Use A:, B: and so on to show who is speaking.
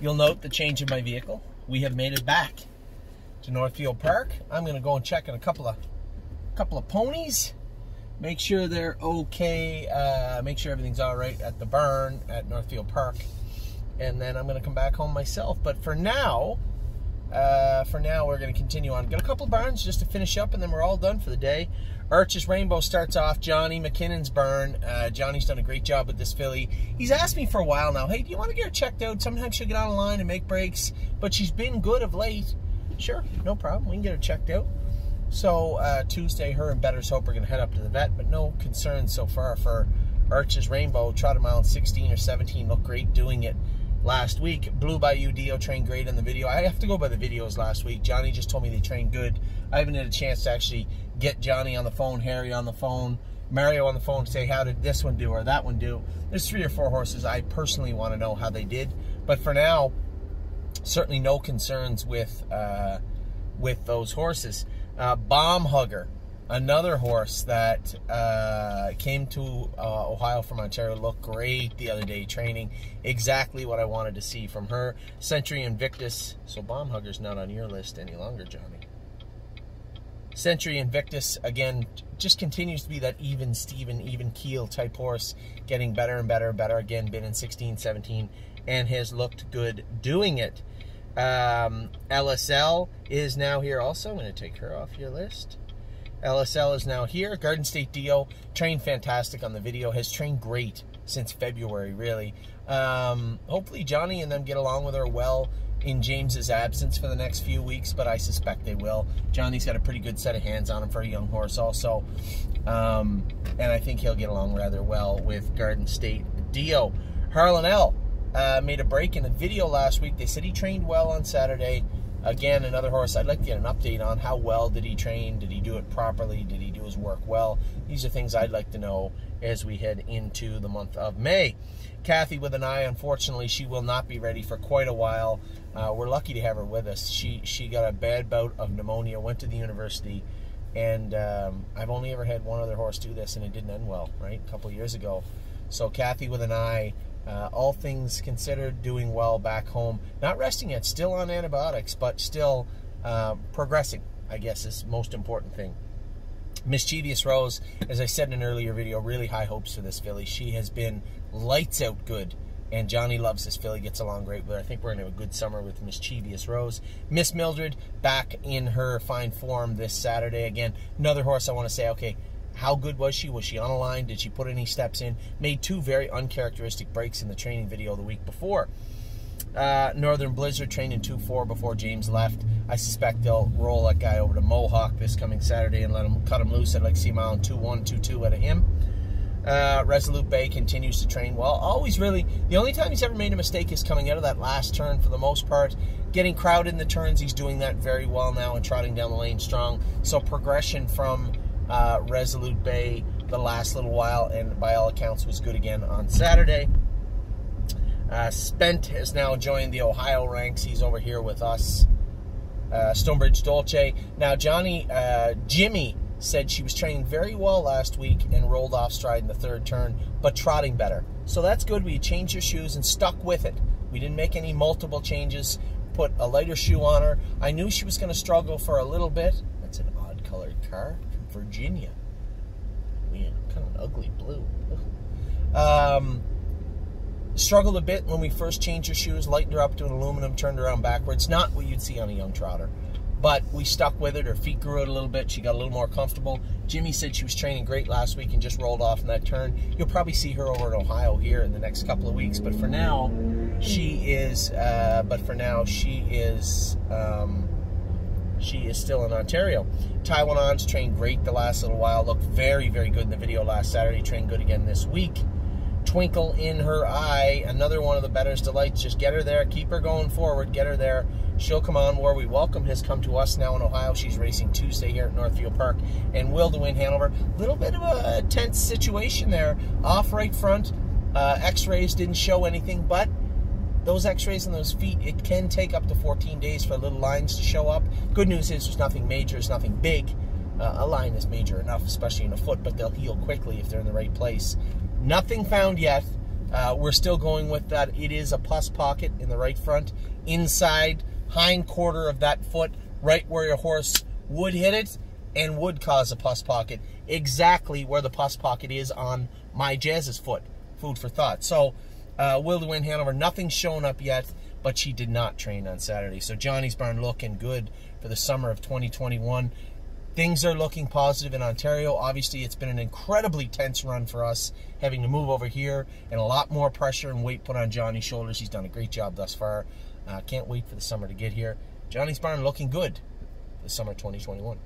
A: You'll note the change in my vehicle. We have made it back to Northfield Park. I'm going to go and check on a couple of ponies. Make sure they're okay. Make sure everything's all right at the barn at Northfield Park. And then I'm going to come back home myself. But for now, we're going to continue on. Got a couple of barns just to finish up, and then we're all done for the day. Arches Rainbow starts off Johnny McKinnon's barn. Johnny's done a great job with this filly. He's asked me for a while now, hey, do you want to get her checked out? Sometimes she'll get on the line and make breaks, but she's been good of late. Sure, no problem. We can get her checked out. So Tuesday, her and Better's Hope are going to head up to the vet, but no concerns so far for Arches Rainbow. Trotted mile in 16 or 17, looked great doing it last week. Blue Bayou Dio trained great in the video. I have to go by the videos last week. Johnny just told me they trained good. I haven't had a chance to actually get Johnny on the phone, Harry on the phone, Mario on the phone to say, how did this one do or that one do? There's 3 or 4 horses I personally want to know how they did. But for now, certainly no concerns with those horses. Bomb Hugger, another horse that came to Ohio from Ontario, looked great the other day training. Exactly what I wanted to see from her. Century Invictus. So Bomb Hugger's not on your list any longer, Johnny. Century Invictus, again, just continues to be that even Steven, even keel type horse, getting better and better and better. Again, been in 16, 17, and has looked good doing it. LSL is now here also. I'm going to take her off your list. LSL is now here. Garden State Dio, trained fantastic on the video, has trained great since February, really. Hopefully Johnny and them get along with her well in James's absence for the next few weeks, but I suspect they will. Johnny's got a pretty good set of hands on him for a young horse also. And I think he'll get along rather well with Garden State Dio. Harlan L. Made a break in the video last week. They said he trained well on Saturday. Again, another horse I'd like to get an update on. How well did he train? Did he do it properly? Did he do his work well? These are things I'd like to know as we head into the month of May. Kathy with an eye, unfortunately, she will not be ready for quite a while. We're lucky to have her with us. She got a bad bout of pneumonia, went to the university, and I've only ever had one other horse do this, and it didn't end well, right? A couple years ago. So Kathy with an eye, all things considered, doing well back home. Not resting yet, still on antibiotics, but still progressing, I guess, is the most important thing. Mischievous Rose, as I said in an earlier video, really high hopes for this filly. She has been lights out good, and Johnny loves this filly, gets along great with her. I think we're going to have a good summer with Mischievous Rose. Miss Mildred, back in her fine form this Saturday. Again, another horse I want to say, okay, how good was she? Was she on a line? Did she put any steps in? Made 2 very uncharacteristic breaks in the training video the week before. Northern Blizzard trained in 2-4 before James left. I suspect they'll roll that guy over to Mohawk this coming Saturday and let him cut him loose. I'd like to see him on 2-1, 2-2 out of him. Resolute Bay continues to train well. Always really, the only time he's ever made a mistake is coming out of that last turn for the most part. Getting crowded in the turns, he's doing that very well now and trotting down the lane strong. So progression from Resolute Bay the last little while, and by all accounts was good again on Saturday. Spent has now joined the Ohio ranks. He's over here with us. Stonebridge Dolce. Now Jimmy said she was training very well last week and rolled off stride in the 3rd turn, but trotting better. So that's good. We changed her shoes and stuck with it. We didn't make any multiple changes. Put a lighter shoe on her. I knew she was going to struggle for a little bit. That's an odd colored car from Virginia. Weird, kind of an ugly blue. Struggled a bit when we first changed her shoes, lightened her up to an aluminum, turned her around backwards. Not what you'd see on a young trotter. But we stuck with it. Her feet grew out a little bit. She got a little more comfortable. Jimmy said she was training great last week and just rolled off in that turn. You'll probably see her over in Ohio here in the next couple of weeks. But for now, she is still in Ontario. Taiwan's trained great the last little while. Looked very, very good in the video last Saturday. Trained good again this week. Twinkle in Her Eye, another one of the Better's Delights. Just get her there, keep her going forward, get her there. She'll come on where we welcome has come to us now in Ohio. She's racing Tuesday here at Northfield Park and will to win Hanover. A little bit of a tense situation there. Off right front, x-rays didn't show anything, but those x-rays on those feet, it can take up to 14 days for little lines to show up. Good news is there's nothing major, there's nothing big. A line is major enough, especially in a foot, but they'll heal quickly if they're in the right place. Nothing found yet. We're still going with that. It is a pus pocket in the right front, inside hind quarter of that foot, right where your horse would hit it and would cause a pus pocket, exactly where the pus pocket is on my Jazz's foot. Food for thought. So, will to win Hanover. Nothing's shown up yet, but she did not train on Saturday. So Johnny's barn looking good for the summer of 2021. Things are looking positive in Ontario. Obviously, it's been an incredibly tense run for us, having to move over here, and a lot more pressure and weight put on Johnny's shoulders. He's done a great job thus far. Can't wait for the summer to get here. Johnny's barn looking good for the summer 2021.